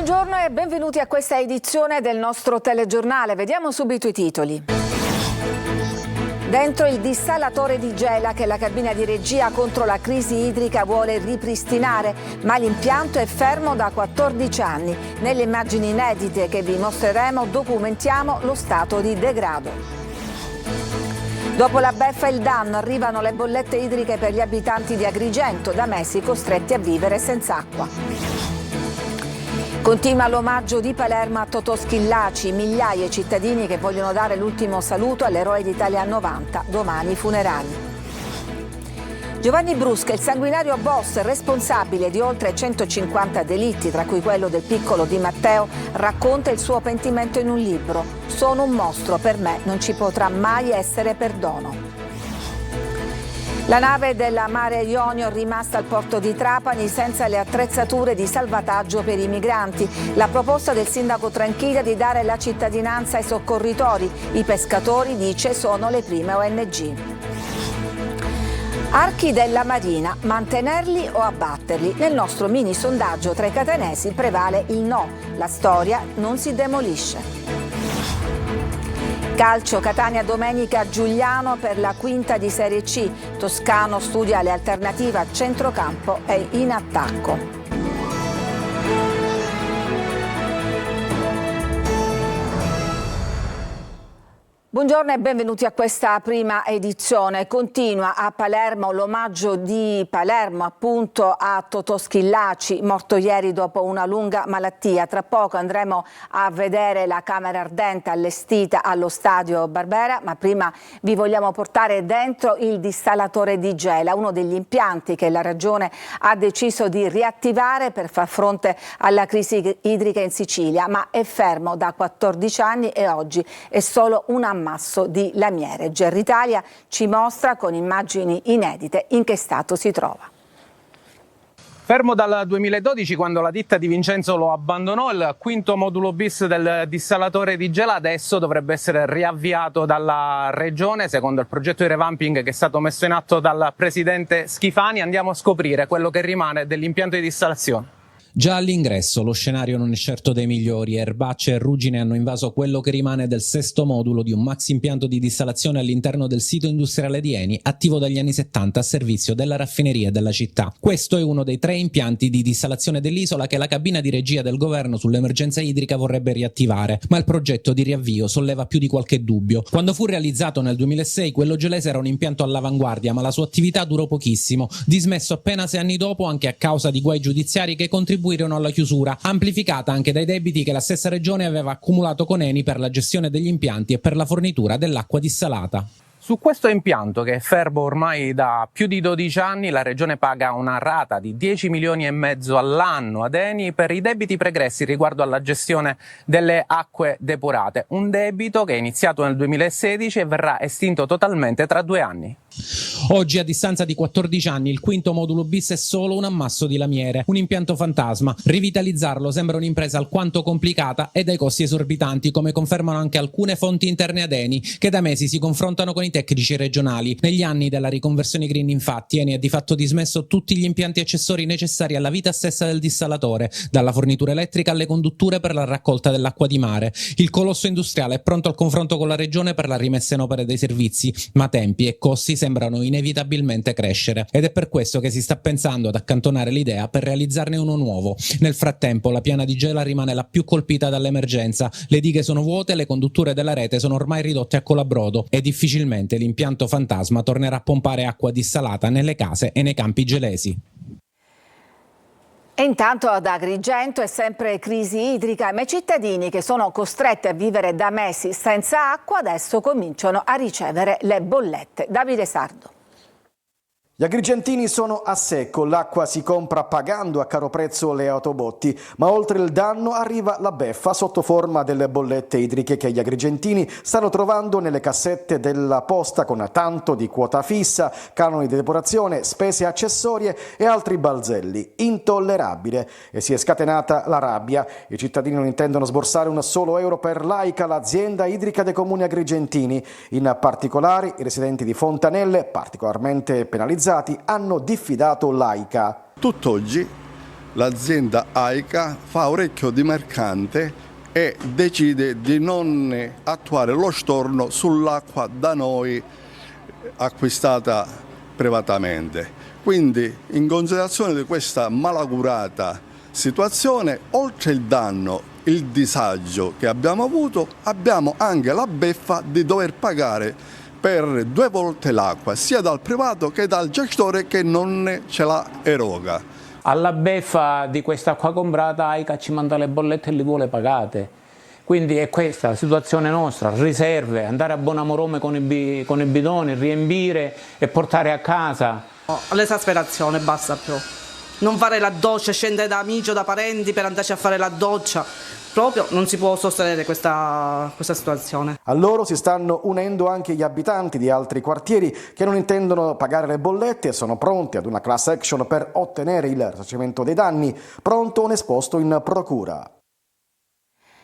Buongiorno e benvenuti a questa edizione del nostro telegiornale. Vediamo subito i titoli. Dentro il dissalatore di Gela che la cabina di regia contro la crisi idrica vuole ripristinare, ma l'impianto è fermo da 14 anni. Nelle immagini inedite che vi mostreremo documentiamo lo stato di degrado. Dopo la beffa e il danno arrivano le bollette idriche per gli abitanti di Agrigento, da mesi costretti a vivere senza acqua. Continua l'omaggio di Palermo a Totò Schillaci, migliaia di cittadini che vogliono dare l'ultimo saluto all'eroe d'Italia 90, domani i funerali. Giovanni Brusca, il sanguinario boss responsabile di oltre 150 delitti, tra cui quello del piccolo Di Matteo, racconta il suo pentimento in un libro. Sono un mostro, per me non ci potrà mai essere perdono. La nave della Mare Ionio è rimasta al porto di Trapani senza le attrezzature di salvataggio per i migranti. La proposta del sindaco Tranchiglia di dare la cittadinanza ai soccorritori. I pescatori, dice, sono le prime ONG. Archi della Marina, mantenerli o abbatterli? Nel nostro mini sondaggio tra i catanesi prevale il no. La storia non si demolisce. Calcio, Catania domenica Giuliano per la quinta di Serie C. Toscano studia le alternative a centrocampo e in attacco. Buongiorno e benvenuti a questa prima edizione. Continua a Palermo l'omaggio di Palermo appunto a Totò Schillaci, morto ieri dopo una lunga malattia. Tra poco andremo a vedere la camera ardente allestita allo stadio Barbera, ma prima vi vogliamo portare dentro il dissalatore di Gela, uno degli impianti che la Regione ha deciso di riattivare per far fronte alla crisi idrica in Sicilia, ma è fermo da 14 anni e oggi è solo un ammasso di lamiere. GR Italia ci mostra con immagini inedite in che stato si trova. Fermo dal 2012, quando la ditta di Vincenzo lo abbandonò, il quinto modulo bis del dissalatore di Gela adesso dovrebbe essere riavviato dalla Regione secondo il progetto di revamping che è stato messo in atto dal presidente Schifani. Andiamo a scoprire quello che rimane dell'impianto di dissalazione. Già all'ingresso lo scenario non è certo dei migliori, erbacce e ruggine hanno invaso quello che rimane del sesto modulo di un maxi impianto di dissalazione all'interno del sito industriale di Eni, attivo dagli anni 70 a servizio della raffineria della città. Questo è uno dei 3 impianti di dissalazione dell'isola che la cabina di regia del governo sull'emergenza idrica vorrebbe riattivare, ma il progetto di riavvio solleva più di qualche dubbio. Quando fu realizzato nel 2006, quello gelese era un impianto all'avanguardia, ma la sua attività durò pochissimo, dismesso appena 6 anni dopo anche a causa di guai giudiziari che contribuirono alla chiusura, amplificata anche dai debiti che la stessa regione aveva accumulato con Eni per la gestione degli impianti e per la fornitura dell'acqua dissalata. Su questo impianto, che è fermo ormai da più di 12 anni, la Regione paga una rata di 10 milioni e mezzo all'anno ad Eni per i debiti pregressi riguardo alla gestione delle acque depurate. Un debito che è iniziato nel 2016 e verrà estinto totalmente tra 2 anni. Oggi, a distanza di 14 anni, il quinto modulo bis è solo un ammasso di lamiere, un impianto fantasma. Rivitalizzarlo sembra un'impresa alquanto complicata e dai costi esorbitanti, come confermano anche alcune fonti interne ad Eni, che da mesi si confrontano con i tecnici regionali. Negli anni della riconversione green, infatti, Eni ha di fatto dismesso tutti gli impianti accessori necessari alla vita stessa del dissalatore, dalla fornitura elettrica alle condutture per la raccolta dell'acqua di mare. Il colosso industriale è pronto al confronto con la regione per la rimessa in opera dei servizi, ma tempi e costi sembrano inevitabilmente crescere, ed è per questo che si sta pensando ad accantonare l'idea per realizzarne uno nuovo. Nel frattempo la piana di Gela rimane la più colpita dall'emergenza, le dighe sono vuote, le condutture della rete sono ormai ridotte a colabrodo e difficilmente l'impianto fantasma tornerà a pompare acqua dissalata nelle case e nei campi gelesi. E intanto ad Agrigento è sempre crisi idrica, ma i cittadini che sono costretti a vivere da mesi senza acqua adesso cominciano a ricevere le bollette. Davide Sardo. Gli agrigentini sono a secco, l'acqua si compra pagando a caro prezzo le autobotti, ma oltre il danno arriva la beffa sotto forma delle bollette idriche che gli agrigentini stanno trovando nelle cassette della posta con tanto di quota fissa, canoni di depurazione, spese accessorie e altri balzelli. Intollerabile. E si è scatenata la rabbia. I cittadini non intendono sborsare un solo euro per Laica, l'azienda idrica dei comuni agrigentini. In particolare i residenti di Fontanelle, particolarmente penalizzati, hanno diffidato Laica. Tutt'oggi l'azienda AICA fa orecchio di mercante e decide di non attuare lo storno sull'acqua da noi acquistata privatamente. Quindi, in considerazione di questa malaugurata situazione, oltre il danno, il disagio che abbiamo avuto, abbiamo anche la beffa di dover pagare per 2 volte l'acqua, sia dal privato che dal gestore che non ce la eroga. Alla beffa di questa acqua comprata AICA ci manda le bollette e li vuole pagate. Quindi è questa la situazione nostra, riserve, andare a Bonamorome con i bidoni, riempire e portare a casa. L'esasperazione, basta più. Non fare la doccia, scendere da amici o da parenti per andarci a fare la doccia. Proprio non si può sostenere questa situazione. A loro si stanno unendo anche gli abitanti di altri quartieri che non intendono pagare le bollette e sono pronti ad una class action per ottenere il risarcimento dei danni. Pronto un esposto in procura.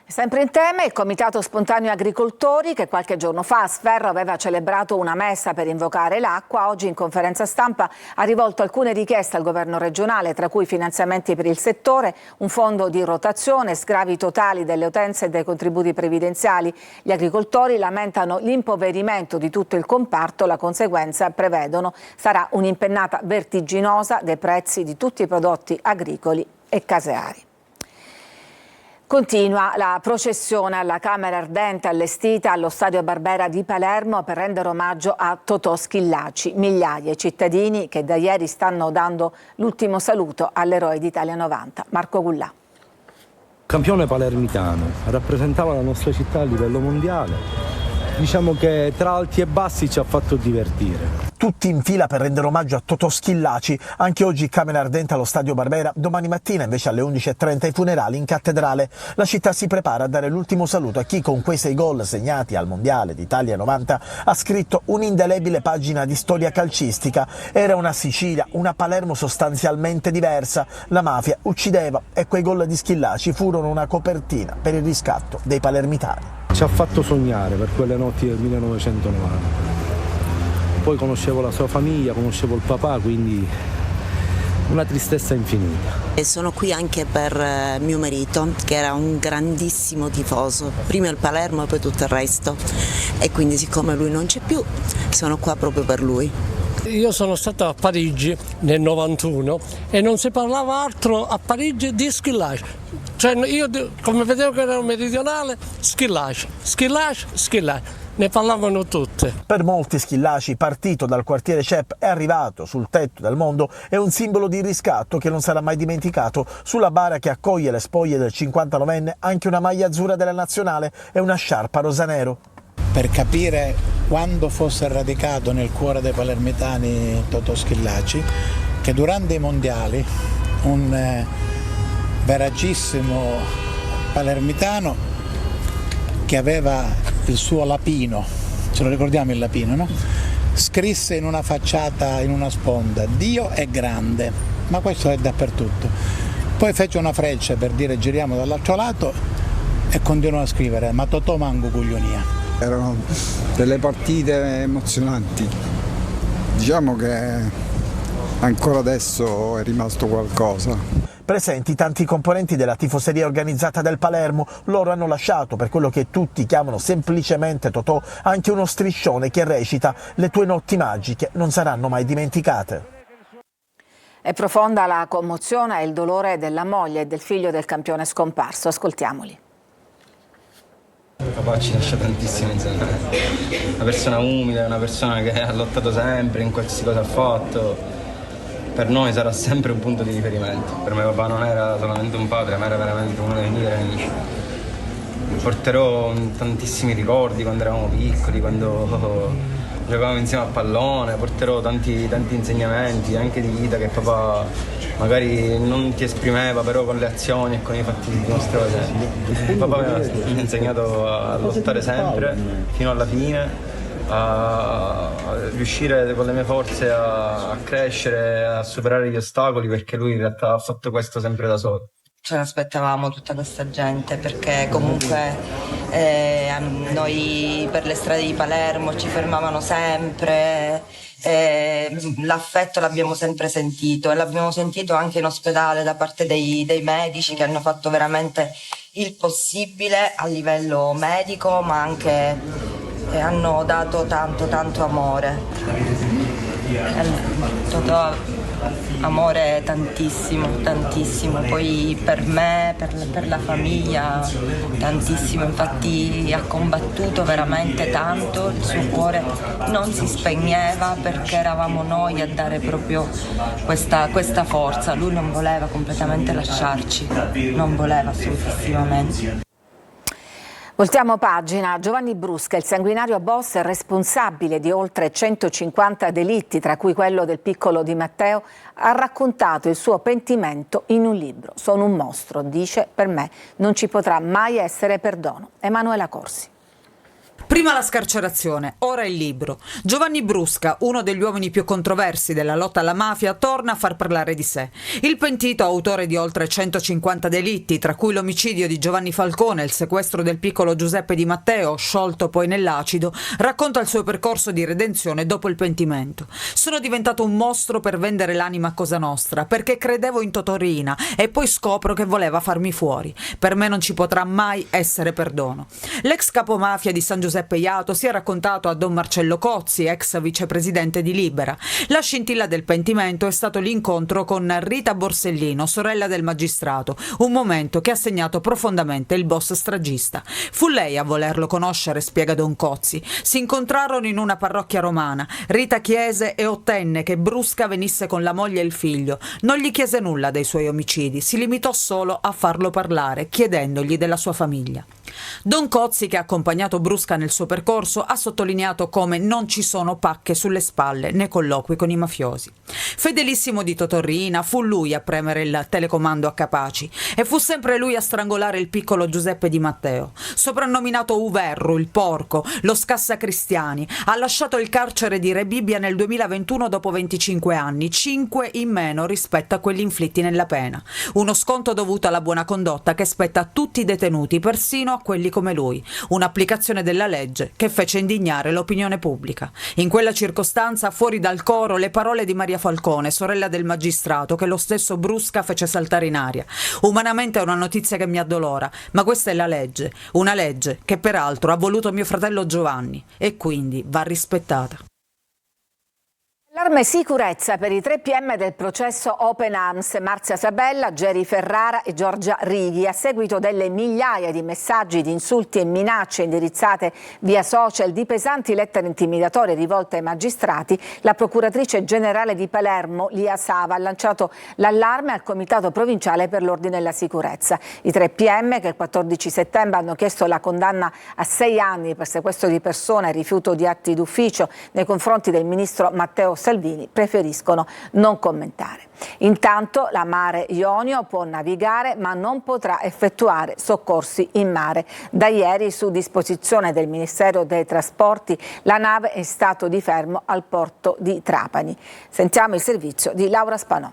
Sempre in tema il Comitato Spontaneo Agricoltori, che qualche giorno fa a Sferro aveva celebrato una messa per invocare l'acqua, oggi in conferenza stampa ha rivolto alcune richieste al governo regionale, tra cui finanziamenti per il settore, un fondo di rotazione, sgravi totali delle utenze e dei contributi previdenziali. Gli agricoltori lamentano l'impoverimento di tutto il comparto, la conseguenza, prevedono, sarà un'impennata vertiginosa dei prezzi di tutti i prodotti agricoli e caseari. Continua la processione alla Camera Ardente allestita allo Stadio Barbera di Palermo per rendere omaggio a Totò Schillaci. Migliaia i cittadini che da ieri stanno dando l'ultimo saluto all'eroe d'Italia 90, Marco Gullà. Campione palermitano, rappresentava la nostra città a livello mondiale. Diciamo che tra alti e bassi ci ha fatto divertire. Tutti in fila per rendere omaggio a Totò Schillaci, anche oggi Camera Ardente allo Stadio Barbera, domani mattina invece alle 11:30 i funerali in cattedrale. La città si prepara a dare l'ultimo saluto a chi con quei 6 gol segnati al Mondiale d'Italia 90 ha scritto un'indelebile pagina di storia calcistica. Era una Sicilia, una Palermo sostanzialmente diversa. La mafia uccideva e quei gol di Schillaci furono una copertina per il riscatto dei palermitani. Ci ha fatto sognare per quelle notti del 1990. Poi conoscevo la sua famiglia, conoscevo il papà, quindi una tristezza infinita. E sono qui anche per mio marito, che era un grandissimo tifoso, prima il Palermo e poi tutto il resto. E quindi siccome lui non c'è più, sono qua proprio per lui. Io sono stato a Parigi nel 91 e non si parlava altro a Parigi di Schillaci. Cioè io come vedevo che era un meridionale, Schillaci. Ne parlavano tutte. Per molti Schillaci, partito dal quartiere CEP, è arrivato sul tetto del mondo, è un simbolo di riscatto che non sarà mai dimenticato. Sulla bara che accoglie le spoglie del 59enne anche una maglia azzurra della nazionale e una sciarpa rosanero. Per capire quando fosse radicato nel cuore dei palermitani Totò Schillaci, che durante i mondiali un veragissimo palermitano che aveva il suo lapino, ce lo ricordiamo il lapino, no? Scrisse in una facciata, in una sponda: Dio è grande, ma questo è dappertutto. Poi fece una freccia per dire giriamo dall'altro lato e continuò a scrivere: ma Totò manco cuglionia. Erano delle partite emozionanti, diciamo che ancora adesso è rimasto qualcosa. Presenti tanti componenti della tifoseria organizzata del Palermo, loro hanno lasciato per quello che tutti chiamano semplicemente Totò anche uno striscione che recita: le tue notti magiche non saranno mai dimenticate. È profonda la commozione e il dolore della moglie e del figlio del campione scomparso. Ascoltiamoli. Papà ci lascia tantissimo insegnamenti. Una persona umile, una persona che ha lottato sempre in qualsiasi cosa ha fatto. Per noi sarà sempre un punto di riferimento. Per me papà non era solamente un padre, ma era veramente uno dei migliori amici. Porterò tantissimi ricordi quando eravamo piccoli, quando giocavamo insieme a pallone, porterò tanti insegnamenti anche di vita che papà magari non ti esprimeva, però con le azioni e con i fatti ti dimostrava sempre. Papà mi ha insegnato a lottare sempre, fino alla fine, a riuscire con le mie forze a crescere, a superare gli ostacoli, perché lui in realtà ha fatto questo sempre da solo. Ce l'aspettavamo tutta questa gente, perché comunque noi per le strade di Palermo ci fermavano sempre, L'affetto l'abbiamo sempre sentito e l'abbiamo sentito anche in ospedale da parte dei medici che hanno fatto veramente il possibile a livello medico, ma anche hanno dato tanto amore. Amore tantissimo, poi per me, per la famiglia tantissimo, infatti ha combattuto veramente tanto, il suo cuore non si spegneva perché eravamo noi a dare proprio questa forza, lui non voleva completamente lasciarci, non voleva assolutissimamente. Voltiamo pagina. Giovanni Brusca, il sanguinario boss responsabile di oltre 150 delitti, tra cui quello del piccolo Di Matteo, ha raccontato il suo pentimento in un libro. Sono un mostro, dice, per me non ci potrà mai essere perdono. Emanuela Corsi. Prima la scarcerazione, ora il libro. Giovanni Brusca, uno degli uomini più controversi della lotta alla mafia, torna a far parlare di sé. Il pentito, autore di oltre 150 delitti, tra cui l'omicidio di Giovanni Falcone e il sequestro del piccolo Giuseppe Di Matteo, sciolto poi nell'acido, racconta il suo percorso di redenzione dopo il pentimento. Sono diventato un mostro per vendere l'anima a Cosa Nostra, perché credevo in Totorina e poi scopro che voleva farmi fuori. Per me non ci potrà mai essere perdono. L'ex capomafia di San Giuseppe Iato si è raccontato a Don Marcello Cozzi, ex vicepresidente di Libera. La scintilla del pentimento è stato l'incontro con Rita Borsellino, sorella del magistrato, un momento che ha segnato profondamente il boss stragista. Fu lei a volerlo conoscere, spiega Don Cozzi. Si incontrarono in una parrocchia romana. Rita chiese e ottenne che Brusca venisse con la moglie e il figlio. Non gli chiese nulla dei suoi omicidi, si limitò solo a farlo parlare, chiedendogli della sua famiglia. Don Cozzi, che ha accompagnato Brusca nel suo percorso, ha sottolineato come non ci sono pacche sulle spalle né colloqui con i mafiosi. Fedelissimo di Totorina, fu lui a premere il telecomando a Capaci e fu sempre lui a strangolare il piccolo Giuseppe Di Matteo. Soprannominato Uverru, il porco, lo scassacristiani, ha lasciato il carcere di Rebibbia nel 2021 dopo 25 anni, 5 in meno rispetto a quelli inflitti nella pena. Uno sconto dovuto alla buona condotta che spetta a tutti i detenuti, persino a quelli come lui. Un'applicazione della legge che fece indignare l'opinione pubblica. In quella circostanza, fuori dal coro, le parole di Maria Falcone, sorella del magistrato, che lo stesso Brusca fece saltare in aria. Umanamente è una notizia che mi addolora, ma questa è la legge. Una legge che peraltro ha voluto mio fratello Giovanni e quindi va rispettata. Allarme sicurezza per i 3 PM del processo Open Arms, Marzia Sabella, Geri Ferrara e Giorgia Righi, a seguito delle migliaia di messaggi di insulti e minacce indirizzate via social di pesanti lettere intimidatorie rivolte ai magistrati. La procuratrice generale di Palermo, Lia Sava, ha lanciato l'allarme al Comitato Provinciale per l'Ordine e la Sicurezza. I 3 PM, che il 14 settembre hanno chiesto la condanna a 6 anni per sequestro di persona e rifiuto di atti d'ufficio nei confronti del ministro Matteo Salvini, preferiscono non commentare. Intanto la Mare Ionio può navigare ma non potrà effettuare soccorsi in mare. Da ieri, su disposizione del Ministero dei Trasporti, la nave è in stato di fermo al porto di Trapani. Sentiamo il servizio di Laura Spanò.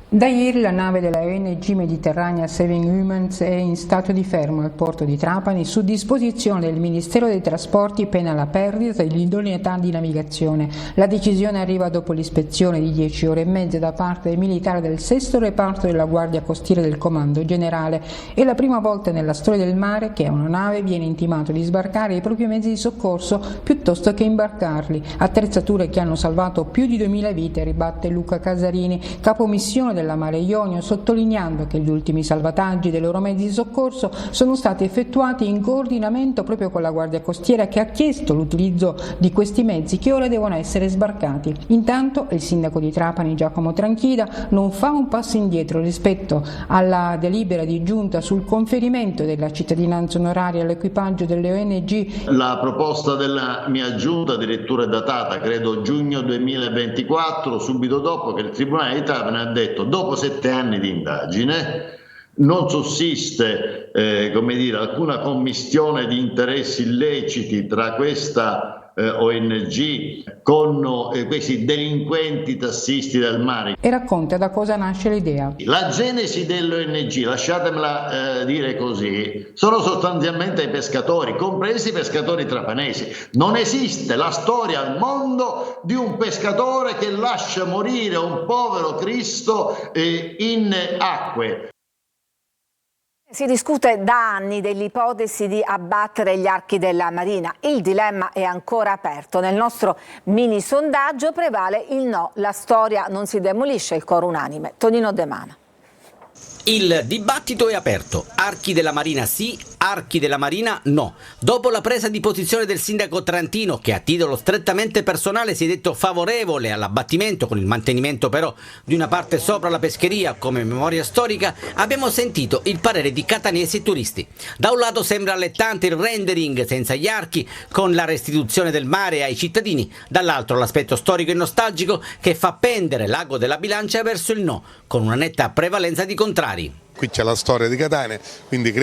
Da ieri la nave della ONG Mediterranea Saving Humans è in stato di fermo al porto di Trapani su disposizione del Ministero dei Trasporti pena la perdita dell'idoneità di navigazione. La decisione arriva dopo l'ispezione di 10 ore e mezza da parte dei militari del 6° reparto della Guardia Costiera del Comando Generale. È la prima volta nella storia del mare che a una nave viene intimato di sbarcare i propri mezzi di soccorso piuttosto che imbarcarli. Attrezzature che hanno salvato più di 2000 vite, ribatte Luca Casarini, capomissione della Mare Ionio, sottolineando che gli ultimi salvataggi dei loro mezzi di soccorso sono stati effettuati in coordinamento proprio con la Guardia Costiera, che ha chiesto l'utilizzo di questi mezzi che ora devono essere sbarcati. Intanto il sindaco di Trapani, Giacomo Tranchida, non fa un passo indietro rispetto alla delibera di giunta sul conferimento della cittadinanza onoraria all'equipaggio delle ONG. La proposta della mia giunta addirittura è datata, credo, giugno 2024, subito dopo che il Tribunale di Trapani ha detto: dopo 7 anni di indagine non sussiste alcuna commistione di interessi illeciti tra questa ONG, con questi delinquenti tassisti del mare. E racconta da cosa nasce l'idea. La genesi dell'ONG, lasciatemela dire così, sono sostanzialmente i pescatori, compresi i pescatori trapanesi. Non esiste la storia al mondo di un pescatore che lascia morire un povero Cristo in acque. Si discute da anni dell'ipotesi di abbattere gli archi della Marina. Il dilemma è ancora aperto. Nel nostro mini sondaggio prevale il no. La storia non si demolisce, il coro unanime. Tonino De Mana. Il dibattito è aperto. Archi della Marina sì, archi della Marina no. Dopo la presa di posizione del sindaco Trantino, che a titolo strettamente personale si è detto favorevole all'abbattimento, con il mantenimento però di una parte sopra la pescheria come memoria storica, abbiamo sentito il parere di cataniesi e turisti. Da un lato sembra allettante il rendering senza gli archi, con la restituzione del mare ai cittadini, dall'altro l'aspetto storico e nostalgico che fa pendere l'ago della bilancia verso il no, con una netta prevalenza di contrari. Qui c'è la storia di Catania, quindi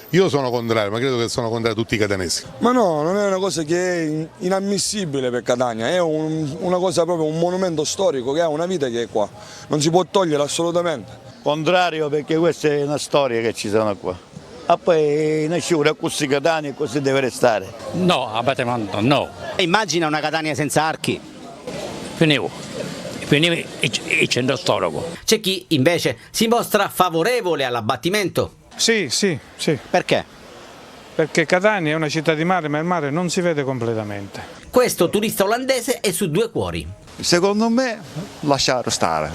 io sono contrario, ma credo che sono contrari tutti i catanesi. Ma no, non è una cosa che è inammissibile per Catania, è una cosa proprio, un monumento storico che ha una vita che è qua, non si può togliere assolutamente. Contrario, perché questa è una storia che ci sono qua. Ah, poi nasce così Catania e così deve restare. No, abbattimento no. Immagina una Catania senza archi. Finivo il centro storico. C'è chi invece si mostra favorevole all'abbattimento. Sì. Perché? Perché Catania è una città di mare, ma il mare non si vede completamente. Questo turista olandese è su due cuori. Secondo me lasciare stare.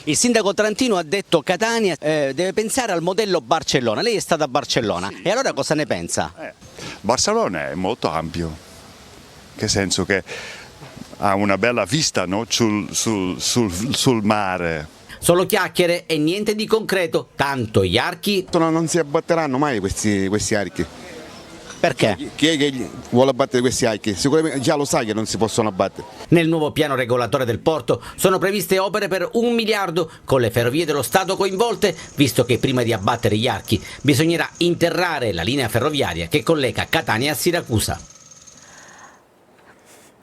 Il sindaco Trantino ha detto Catania deve pensare al modello Barcellona. Lei è stata a Barcellona e allora cosa ne pensa? Barcellona è molto ampio, che senso che ha una bella vista, no? sul mare. Solo chiacchiere e niente di concreto, tanto gli archi... Non si abbatteranno mai questi archi. Perché? Chi è che vuole abbattere questi archi? Sicuramente già lo sai che non si possono abbattere. Nel nuovo piano regolatore del porto sono previste opere per 1 miliardo, con le ferrovie dello Stato coinvolte, visto che prima di abbattere gli archi bisognerà interrare la linea ferroviaria che collega Catania a Siracusa.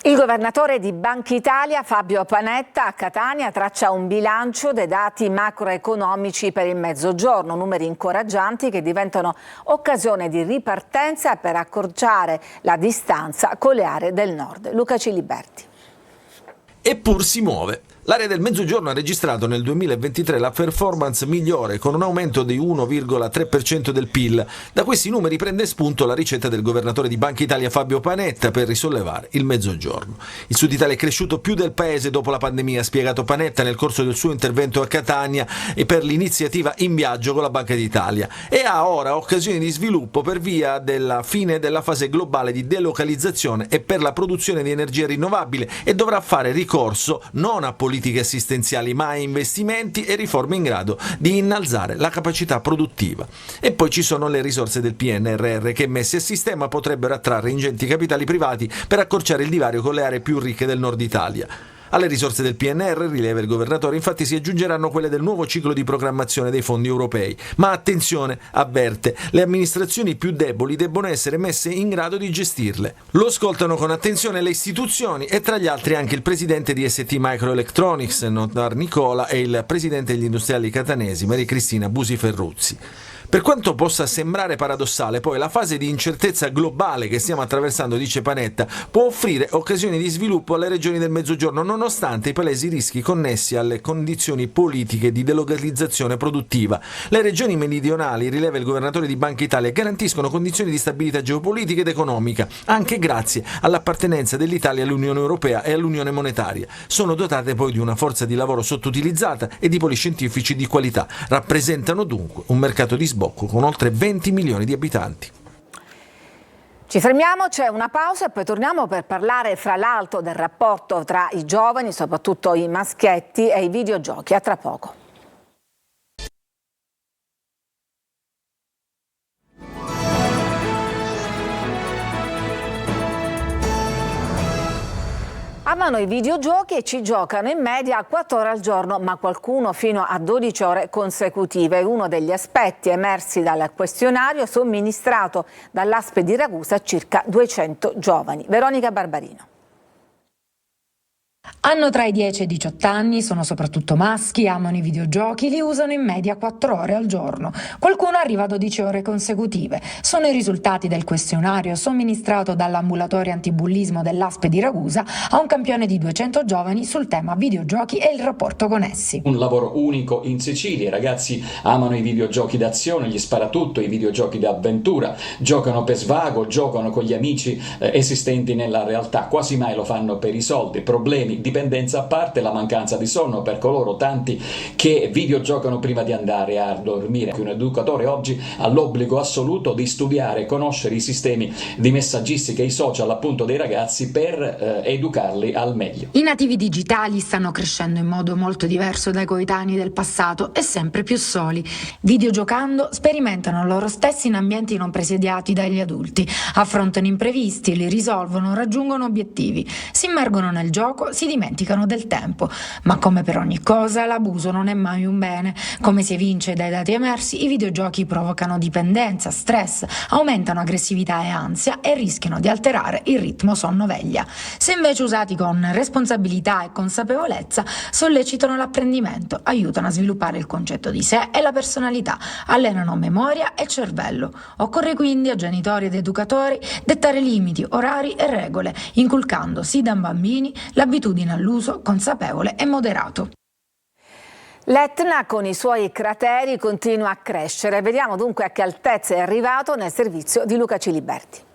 Il governatore di Banca Italia, Fabio Panetta, a Catania traccia un bilancio dei dati macroeconomici per il Mezzogiorno, numeri incoraggianti che diventano occasione di ripartenza per accorciare la distanza con le aree del nord. Luca Ciliberti. Eppur si muove. L'area del Mezzogiorno ha registrato nel 2023 la performance migliore, con un aumento di 1,3% del PIL. Da questi numeri prende spunto la ricetta del governatore di Banca Italia Fabio Panetta per risollevare il Mezzogiorno. Il Sud Italia è cresciuto più del paese dopo la pandemia, ha spiegato Panetta nel corso del suo intervento a Catania e per l'iniziativa In Viaggio con la Banca d'Italia, e ha ora occasioni di sviluppo per via della fine della fase globale di delocalizzazione e per la produzione di energia rinnovabile, e dovrà fare ricorso non a politiche assistenziali ma a investimenti e riforme in grado di innalzare la capacità produttiva. E poi ci sono le risorse del PNRR che, messe a sistema, potrebbero attrarre ingenti capitali privati per accorciare il divario con le aree più ricche del nord Italia. Alle risorse del PNR, rileva il governatore, infatti si aggiungeranno quelle del nuovo ciclo di programmazione dei fondi europei. Ma attenzione, avverte, le amministrazioni più deboli debbono essere messe in grado di gestirle. Lo ascoltano con attenzione le istituzioni e tra gli altri anche il presidente di ST Microelectronics, Notar Nicola, e il presidente degli industriali catanesi, Maria Cristina Busi Ferruzzi. Per quanto possa sembrare paradossale, poi la fase di incertezza globale che stiamo attraversando, dice Panetta, può offrire occasioni di sviluppo alle regioni del Mezzogiorno, nonostante i palesi rischi connessi alle condizioni politiche di delocalizzazione produttiva. Le regioni meridionali, rileva il governatore di Banca Italia, garantiscono condizioni di stabilità geopolitica ed economica, anche grazie all'appartenenza dell'Italia all'Unione Europea e all'Unione Monetaria. Sono dotate poi di una forza di lavoro sottoutilizzata e di poliscientifici di qualità. Rappresentano dunque un mercato di sbocco con oltre 20 milioni di abitanti. Ci fermiamo, c'è una pausa e poi torniamo per parlare fra l'altro del rapporto tra i giovani, soprattutto i maschietti, e i videogiochi. A tra poco. Amano i videogiochi e ci giocano in media 4 ore al giorno, ma qualcuno fino a 12 ore consecutive. È uno degli aspetti emersi dal questionario somministrato dall'ASP di Ragusa a circa 200 giovani. Veronica Barbarino. Hanno tra i 10 e i 18 anni, sono soprattutto maschi, amano i videogiochi, li usano in media 4 ore al giorno. Qualcuno arriva a 12 ore consecutive. Sono i risultati del questionario somministrato dall'ambulatorio antibullismo dell'ASP di Ragusa a un campione di 200 giovani sul tema videogiochi e il rapporto con essi. Un lavoro unico in Sicilia, i ragazzi amano i videogiochi d'azione, gli sparatutto, i videogiochi d'avventura, giocano per svago, giocano con gli amici esistenti nella realtà, quasi mai lo fanno per i soldi, problemi, dipendenza a parte, la mancanza di sonno per coloro tanti che videogiocano prima di andare a dormire. Un educatore oggi ha l'obbligo assoluto di studiare e conoscere i sistemi di messaggistica e i social appunto dei ragazzi per educarli al meglio. I nativi digitali stanno crescendo in modo molto diverso dai coetanei del passato e sempre più soli. Videogiocando sperimentano loro stessi in ambienti non presidiati dagli adulti, affrontano imprevisti, li risolvono, raggiungono obiettivi, si immergono nel gioco, si dimenticano del tempo, ma come per ogni cosa l'abuso non è mai un bene. Come si evince dai dati emersi, i videogiochi provocano dipendenza, stress, aumentano aggressività e ansia e rischiano di alterare il ritmo sonno-veglia. Se invece usati con responsabilità e consapevolezza, sollecitano l'apprendimento, aiutano a sviluppare il concetto di sé e la personalità, allenano memoria e cervello. Occorre quindi a genitori ed educatori dettare limiti, orari e regole, inculcando sin da bambini l'abitudine all'uso consapevole e moderato. L'Etna con i suoi crateri continua a crescere. Vediamo dunque a che altezza è arrivato nel servizio di Luca Ciliberti.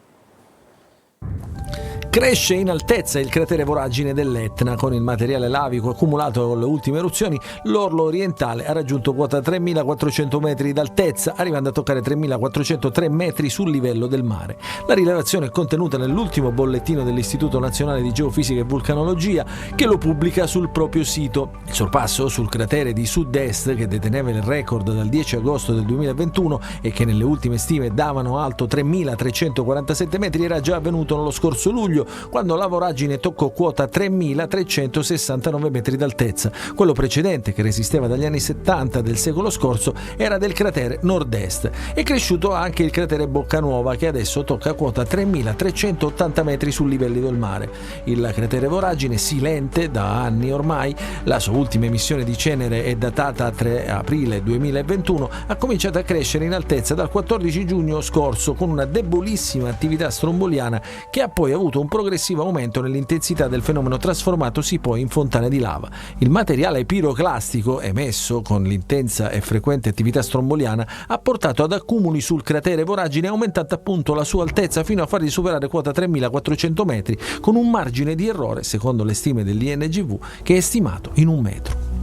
Cresce in altezza il cratere voragine dell'Etna. Con il materiale lavico accumulato con le ultime eruzioni, l'orlo orientale ha raggiunto quota 3.400 metri d'altezza, arrivando a toccare 3.403 metri sul livello del mare. La rilevazione è contenuta nell'ultimo bollettino dell'Istituto Nazionale di Geofisica e Vulcanologia, che lo pubblica sul proprio sito. Il sorpasso sul cratere di sud-est, che deteneva il record dal 10 agosto del 2021 e che nelle ultime stime davano alto 3.347 metri, era già avvenuto nello scorso luglio, quando la voragine toccò quota 3.369 metri d'altezza. Quello precedente, che resisteva dagli anni 70 del secolo scorso, era del cratere nord-est. È cresciuto anche il cratere Boccanuova, che adesso tocca quota 3.380 metri sul livello del mare. Il cratere voragine, silente da anni ormai, la sua ultima emissione di cenere è datata 3 aprile 2021, ha cominciato a crescere in altezza dal 14 giugno scorso, con una debolissima attività stromboliana che ha poi avuto un progressivo aumento nell'intensità del fenomeno, trasformatosi poi in fontane di lava. Il materiale piroclastico emesso con l'intensa e frequente attività stromboliana ha portato ad accumuli sul cratere voragine, aumentata appunto la sua altezza fino a fargli superare quota 3.400 metri, con un margine di errore, secondo le stime dell'INGV, che è stimato in 1 metro.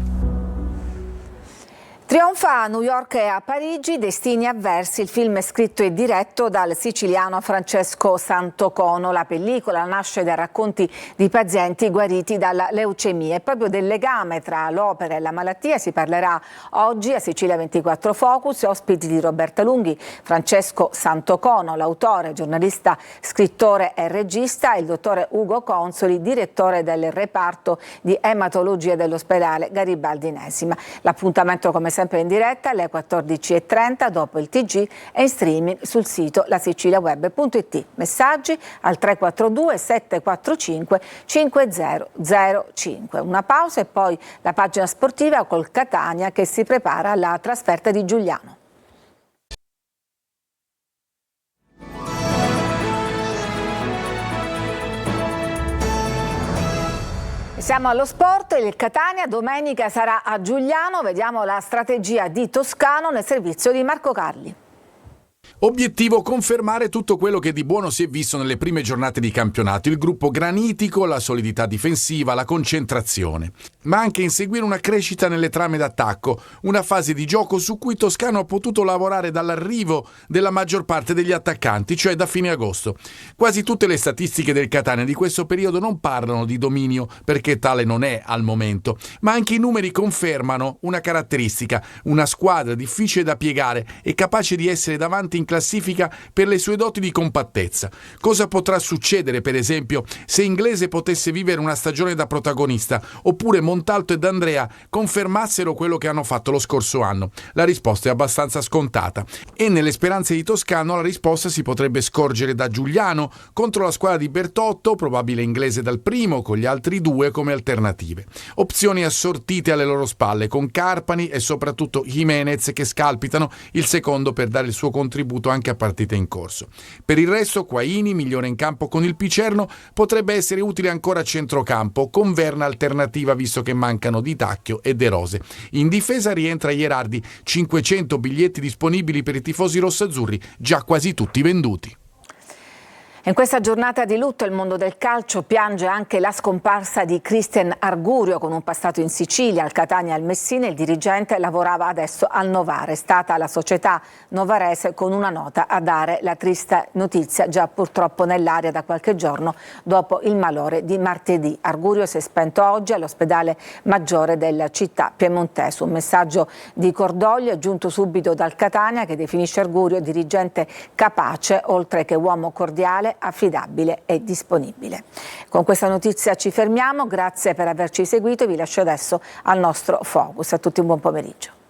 Trionfa a New York e a Parigi Destini avversi, il film è scritto e diretto dal siciliano Francesco Santocono. La pellicola nasce da racconti di pazienti guariti dalla leucemia e proprio del legame tra l'opera e la malattia si parlerà oggi a Sicilia 24 Focus. Ospiti di Roberta Lunghi, Francesco Santocono, l'autore, giornalista, scrittore e regista, e il dottore Ugo Consoli, direttore del reparto di ematologia dell'ospedale Garibaldi Inesima. L'appuntamento come sempre in diretta alle 14.30 dopo il TG e in streaming sul sito lasiciliaweb.it. Messaggi al 342 745 5005. Una pausa e poi la pagina sportiva col Catania che si prepara alla trasferta di Giuliano. Siamo allo sport, il Catania domenica sarà a Giuliano, vediamo la strategia di Toscano nel servizio di Marco Carli. Obiettivo: confermare tutto quello che di buono si è visto nelle prime giornate di campionato, il gruppo granitico, la solidità difensiva, la concentrazione, ma anche inseguire una crescita nelle trame d'attacco, una fase di gioco su cui Toscano ha potuto lavorare dall'arrivo della maggior parte degli attaccanti, cioè da fine agosto. Quasi tutte le statistiche del Catania di questo periodo non parlano di dominio, perché tale non è al momento, ma anche i numeri confermano una caratteristica: una squadra difficile da piegare e capace di essere davanti in classifica per le sue doti di compattezza. Cosa potrà succedere, per esempio, se Inglese potesse vivere una stagione da protagonista, oppure Montalto e D'Andrea confermassero quello che hanno fatto lo scorso anno. La risposta è abbastanza scontata e nelle speranze di Toscano la risposta si potrebbe scorgere da Giuliano contro la squadra di Bertotto, probabile inglese dal primo, con gli altri due come alternative. Opzioni assortite alle loro spalle, con Carpani e soprattutto Jimenez che scalpitano il secondo per dare il suo contributo anche a partite in corso. Per il resto, Quaini, migliore in campo con il Picerno, potrebbe essere utile ancora a centrocampo, con Verna alternativa visto che mancano Di Tacchio e De Rose. In difesa rientra Ierardi, 500 biglietti disponibili per i tifosi rossazzurri, già quasi tutti venduti. In questa giornata di lutto il mondo del calcio piange anche la scomparsa di Christian Argurio, con un passato in Sicilia, al Catania e al Messina. Il dirigente lavorava adesso al Novara. È stata la società novarese con una nota a dare la triste notizia, già purtroppo nell'aria da qualche giorno dopo il malore di martedì. Argurio si è spento oggi all'ospedale maggiore della città piemontese. Un messaggio di cordoglio è giunto subito dal Catania, che definisce Argurio dirigente capace, oltre che uomo cordiale, affidabile e disponibile. Con questa notizia ci fermiamo, grazie per averci seguito, vi lascio adesso al nostro Focus. A tutti un buon pomeriggio.